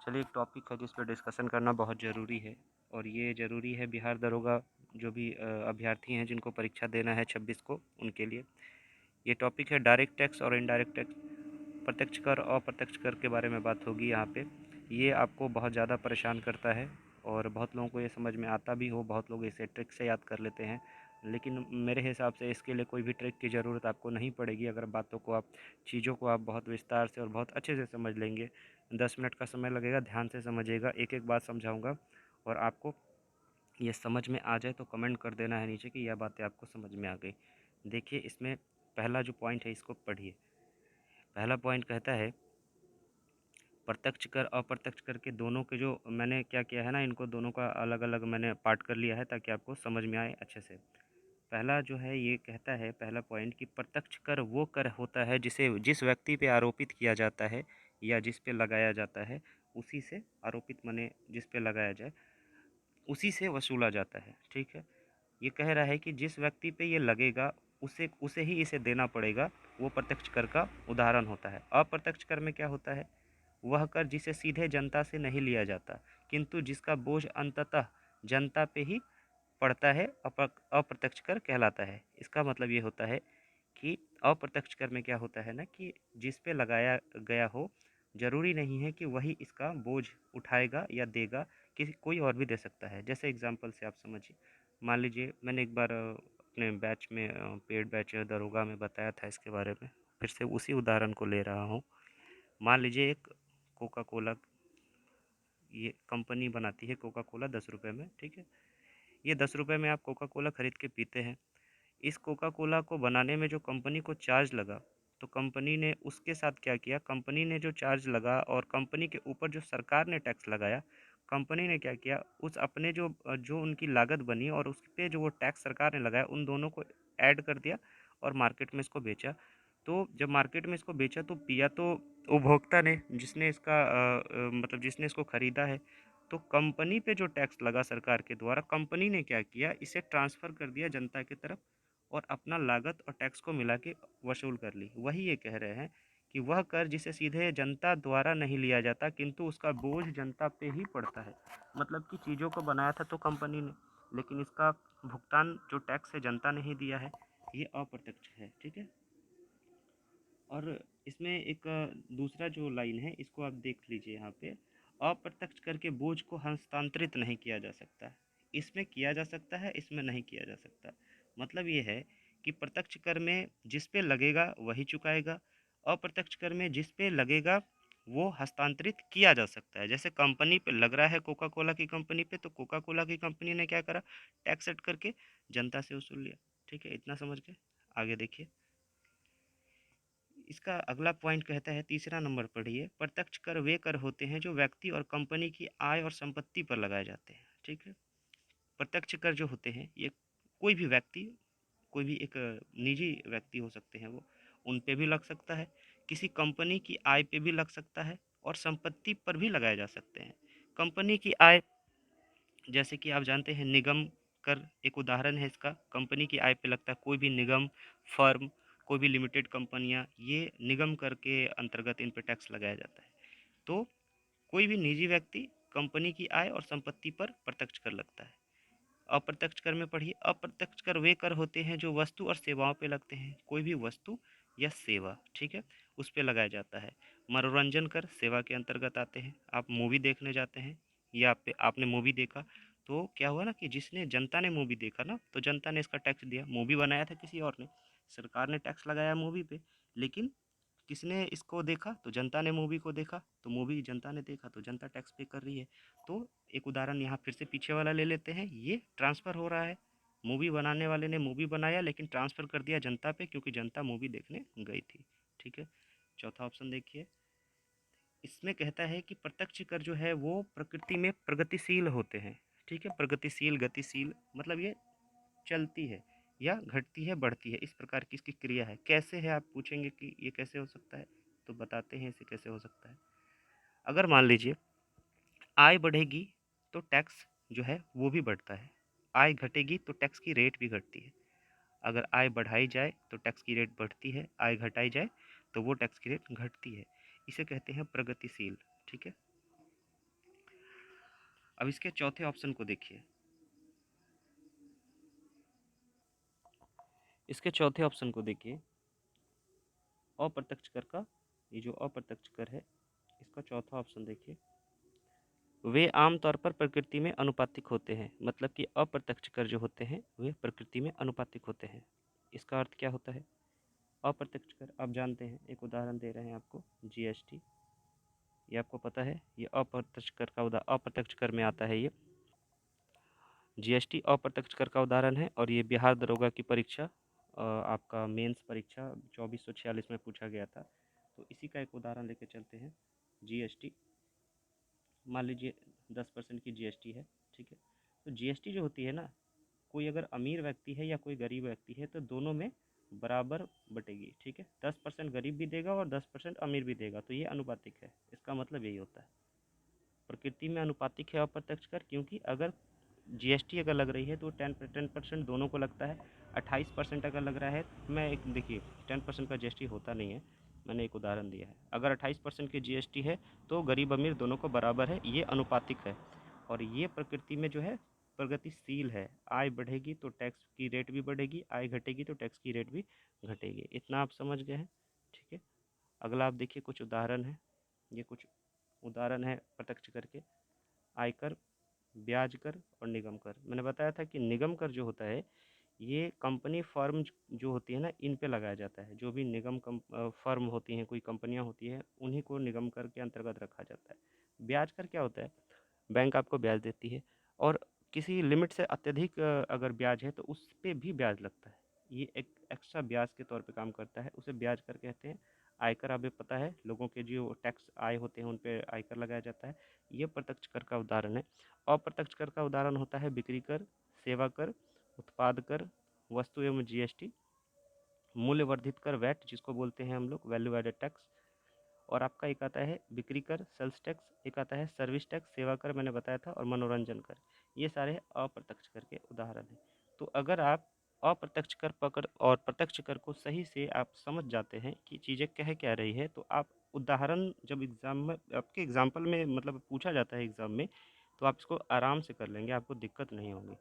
चलिए, एक टॉपिक है जिस पे डिस्कशन करना बहुत ज़रूरी है और ये ज़रूरी है बिहार दरोगा जो भी अभ्यर्थी हैं जिनको परीक्षा देना है 26 को, उनके लिए। ये टॉपिक है डायरेक्ट टैक्स और इनडायरेक्ट टैक्स, प्रत्यक्ष कर और अप्रत्यक्ष कर के बारे में बात होगी यहाँ पे। ये आपको बहुत ज़्यादा परेशान करता है और बहुत लोगों को ये समझ में आता भी हो, बहुत लोग इसे ट्रिक से याद कर लेते हैं, लेकिन मेरे हिसाब से इसके लिए कोई भी ट्रिक की ज़रूरत आपको नहीं पड़ेगी। अगर बातों को आप चीज़ों को आप बहुत विस्तार से और बहुत अच्छे से समझ लेंगे। 10 मिनट का समय लगेगा, ध्यान से समझिएगा, एक एक बात समझाऊंगा और आपको ये समझ में आ जाए तो कमेंट कर देना है नीचे कि यह बातें आपको समझ में आ गई। देखिए, इसमें पहला जो पॉइंट है इसको पढ़िए। पहला पॉइंट कहता है प्रत्यक्ष कर अप्रत्यक्ष कर के दोनों के जो मैंने क्या किया है ना, इनको दोनों का अलग अलग मैंने पार्ट कर लिया है ताकि आपको समझ में आए अच्छे से। पहला जो है ये कहता है, पहला पॉइंट, कि प्रत्यक्ष कर वो कर होता है जिसे जिस व्यक्ति पे आरोपित किया जाता है या जिस पे लगाया जाता है, उसी से आरोपित माने जिस पे लगाया जाए उसी से वसूला जाता है। ठीक है, ये कह रहा है कि जिस व्यक्ति पे ये लगेगा उसे उसे ही इसे देना पड़ेगा, वो प्रत्यक्ष कर का उदाहरण होता है। अप्रत्यक्ष कर में क्या होता है? वह कर जिसे सीधे जनता से नहीं लिया जाता किंतु जिसका बोझ अंततः जनता पे ही पड़ता है, अप्रत्यक्ष कर कहलाता है। इसका मतलब ये होता है कि अप्रत्यक्ष कर में क्या होता है ना, कि जिस पे लगाया गया हो जरूरी नहीं है कि वही इसका बोझ उठाएगा या देगा, किसी कोई और भी दे सकता है। जैसे एग्जांपल से आप समझिए, मान लीजिए मैंने एक बार अपने बैच में पेड बैच दरोगा में बताया था इसके बारे में, फिर से उसी उदाहरण को ले रहा हूँ। मान लीजिए एक कोका कोला, ये कंपनी बनाती है कोका कोला 10 रुपये में। ठीक है, ये 10 रुपये में आप कोका कोला खरीद के पीते हैं। इस कोका कोला को बनाने में जो कंपनी को चार्ज लगा, तो कंपनी ने उसके साथ क्या किया, कंपनी ने जो चार्ज लगा और कंपनी के ऊपर जो सरकार ने टैक्स लगाया, कंपनी ने क्या किया, उस अपने जो जो उनकी लागत बनी और उस पे जो वो टैक्स सरकार ने लगाया, उन दोनों को ऐड कर दिया और मार्केट में इसको बेचा। तो जब मार्केट में इसको बेचा तो पिया तो उपभोक्ता ने, जिसने इसका मतलब जिसने इसको खरीदा है। तो कंपनी पे जो टैक्स लगा सरकार के द्वारा, कंपनी ने क्या किया, इसे ट्रांसफ़र कर दिया जनता की तरफ और अपना लागत और टैक्स को मिला के वसूल कर ली। वही ये कह रहे हैं कि वह कर जिसे सीधे जनता द्वारा नहीं लिया जाता किंतु उसका बोझ जनता पे ही पड़ता है। मतलब कि चीज़ों को बनाया था तो कंपनी ने, लेकिन इसका भुगतान जो टैक्स है जनता ने ही दिया है। ये अप्रत्यक्ष है। ठीक है, और इसमें एक दूसरा जो लाइन है इसको आप देख लीजिए यहाँ पे, अप्रत्यक्ष कर के बोझ को हस्तांतरित नहीं किया जा सकता। इसमें किया जा सकता है, इसमें नहीं किया जा सकता। मतलब ये है कि प्रत्यक्ष कर में जिस पे लगेगा वही चुकाएगा, अप्रत्यक्ष कर में जिस पे लगेगा वो हस्तांतरित किया जा सकता है। जैसे कंपनी पे लग रहा है, कोका कोला की कंपनी पे, तो कोका कोला की कंपनी ने क्या करा, टैक्स सेट करके जनता से वसूल लिया। ठीक है, इतना समझ गए? आगे देखिए, इसका अगला पॉइंट कहता है, तीसरा नंबर पढ़िए, प्रत्यक्ष कर वे कर होते हैं जो व्यक्ति और कंपनी की आय और संपत्ति पर लगाए जाते हैं। ठीक है, प्रत्यक्ष कर जो होते हैं ये कोई भी व्यक्ति, कोई भी एक निजी व्यक्ति हो सकते हैं, वो उन पे भी लग सकता है, किसी कंपनी की आय पे भी लग सकता है और संपत्ति पर भी लगाए जा सकते हैं। कंपनी की आय, जैसे कि आप जानते हैं निगम कर एक उदाहरण है इसका, कंपनी की आय पे लगता है। कोई भी निगम, फर्म, कोई भी लिमिटेड कंपनियां, ये निगम कर के अंतर्गत इन पे टैक्स लगाया जाता है। तो कोई भी निजी व्यक्ति कंपनी की आय और संपत्ति पर प्रत्यक्ष कर लगता है। अप्रत्यक्ष कर में पढ़िए, अप्रत्यक्ष कर वे कर होते हैं जो वस्तु और सेवाओं पे लगते हैं। कोई भी वस्तु या सेवा, ठीक है, उस पे लगाया जाता है। मनोरंजन कर सेवा के अंतर्गत आते हैं। आप मूवी देखने जाते हैं या आपने मूवी देखा, तो क्या हुआ ना कि जिसने जनता ने मूवी देखा ना, तो जनता ने इसका टैक्स दिया। मूवी बनाया था किसी और ने, सरकार ने टैक्स लगाया मूवी पे, लेकिन किसने इसको देखा, तो जनता ने मूवी को देखा, तो मूवी जनता ने देखा तो जनता टैक्स पे कर रही है। तो एक उदाहरण यहाँ फिर से पीछे वाला ले लेते हैं, ये ट्रांसफ़र हो रहा है। मूवी बनाने वाले ने मूवी बनाया लेकिन ट्रांसफ़र कर दिया जनता पे, क्योंकि जनता मूवी देखने गई थी। ठीक है, चौथा ऑप्शन देखिए, इसमें कहता है कि प्रत्यक्ष कर जो है वो प्रकृति में प्रगतिशील होते हैं। ठीक है, प्रगतिशील, गतिशील, मतलब ये चलती है या घटती है, बढ़ती है, इस प्रकार की इसकी क्रिया है। कैसे है, आप पूछेंगे कि ये कैसे हो सकता है, तो बताते हैं इसे कैसे हो सकता है। अगर मान लीजिए आय बढ़ेगी तो टैक्स जो है वो भी बढ़ता है, आय घटेगी तो टैक्स की रेट भी घटती है। अगर आय बढ़ाई जाए तो टैक्स की रेट बढ़ती है, आय घटाई जाए तो वो टैक्स की रेट घटती है। इसे कहते हैं प्रगतिशील। ठीक है, अब इसके चौथे ऑप्शन को देखिए। इसके चौथे ऑप्शन को देखिए, अप्रत्यक्ष कर का, ये जो अप्रत्यक्ष कर है इसका चौथा ऑप्शन देखिए। वे आमतौर पर प्रकृति में अनुपातिक होते हैं, मतलब कि अप्रत्यक्ष कर जो होते हैं वे प्रकृति में अनुपातिक होते हैं। इसका अर्थ क्या होता है? अप्रत्यक्ष कर आप जानते हैं, एक उदाहरण दे रहे हैं आपको, जीएसटी। ये आपको पता है, ये अप्रत्यक्ष कर का अप्रत्यक्ष कर में आता है। ये जीएसटी अप्रत्यक्ष कर का उदाहरण है और ये बिहार दरोगा की परीक्षा, आपका मेंस परीक्षा 2446 में पूछा गया था। तो इसी का एक उदाहरण लेके चलते हैं। जीएसटी, मान लीजिए 10% की जीएसटी है, ठीक है। तो जीएसटी जो होती है ना, कोई अगर अमीर व्यक्ति है या कोई गरीब व्यक्ति है तो दोनों में बराबर बटेगी, ठीक है। 10% गरीब भी देगा और 10% अमीर भी देगा, तो ये अनुपातिक है। इसका मतलब यही होता है, प्रकृति में अनुपातिक है अप्रत्यक्ष कर, क्योंकि अगर जीएसटी अगर लग रही है तो 10% दोनों को लगता है। 28% अगर लग रहा है, मैं एक देखिए 10% का जीएसटी होता नहीं है, मैंने एक उदाहरण दिया है। अगर 28% की जीएसटी है तो गरीब अमीर दोनों को बराबर है, ये अनुपातिक है। और ये प्रकृति में जो है प्रगतिशील है। आय बढ़ेगी तो टैक्स की रेट भी बढ़ेगी, आय घटेगी तो टैक्स की रेट भी घटेगी। इतना आप समझ गए हैं, ठीक है। अगला आप देखिए, कुछ उदाहरण है, ये कुछ उदाहरण है प्रत्यक्ष करके। आयकर, ब्याज कर और निगम कर। मैंने बताया था कि निगम कर जो होता है ये कंपनी फर्म जो होती है ना, इन पे लगाया जाता है। जो भी निगम फर्म होती हैं, कोई कंपनियां होती हैं, उन्हीं को निगम कर के अंतर्गत रखा जाता है। ब्याज कर क्या होता है? बैंक आपको ब्याज देती है और किसी लिमिट से अत्यधिक अगर ब्याज है तो उस पे भी ब्याज लगता है। ये एक एक्स्ट्रा ब्याज के तौर पे काम करता है, उसे ब्याज कर कहते हैं। आयकर हमें पता है, लोगों के जो टैक्स आय होते हैं उन पे आयकर लगाया जाता है। ये प्रत्यक्ष कर का उदाहरण है। अप्रत्यक्ष कर का उदाहरण होता है बिक्री कर, सेवा कर, उत्पाद कर, वस्तु एवं जीएसटी, मूल्य वर्धित कर वैट जिसको बोलते हैं हम लोग वैल्यू एडेड टैक्स, और आपका एक आता है बिक्री कर सेल्स टैक्स, एक आता है सर्विस टैक्स सेवा कर मैंने बताया था, और मनोरंजन कर। ये सारे अप्रत्यक्ष कर के उदाहरण हैं। तो अगर आप अप्रत्यक्ष कर पकड़ और प्रत्यक्ष कर को सही से आप समझ जाते हैं कि चीज़ें कह क्या रही है, तो आप उदाहरण जब एग्ज़ाम में आपके एग्जाम्पल में मतलब पूछा जाता है एग्ज़ाम में, तो आप इसको आराम से कर लेंगे, आपको दिक्कत नहीं होगी।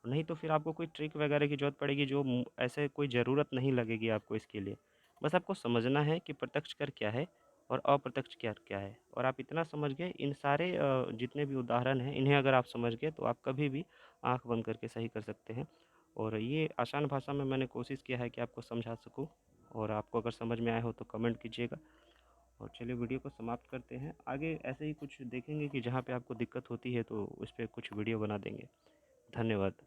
नहीं तो फिर आपको कोई ट्रिक वगैरह की ज़रूरत पड़ेगी, जो ऐसे कोई ज़रूरत नहीं लगेगी आपको इसके लिए। बस आपको समझना है कि प्रत्यक्ष कर क्या है और अप्रत्यक्ष कर क्या है, और आप इतना समझ गए, इन सारे जितने भी उदाहरण हैं इन्हें अगर आप समझ गए तो आप कभी भी आंख बंद करके सही कर सकते हैं। और ये आसान भाषा में मैंने कोशिश किया है कि आपको समझा सकूं, और आपको अगर समझ में आया हो तो कमेंट कीजिएगा। और चलिए वीडियो को समाप्त करते हैं। आगे ऐसे ही कुछ देखेंगे कि जहाँ पे आपको दिक्कत होती है तो उस पर कुछ वीडियो बना देंगे। धन्यवाद।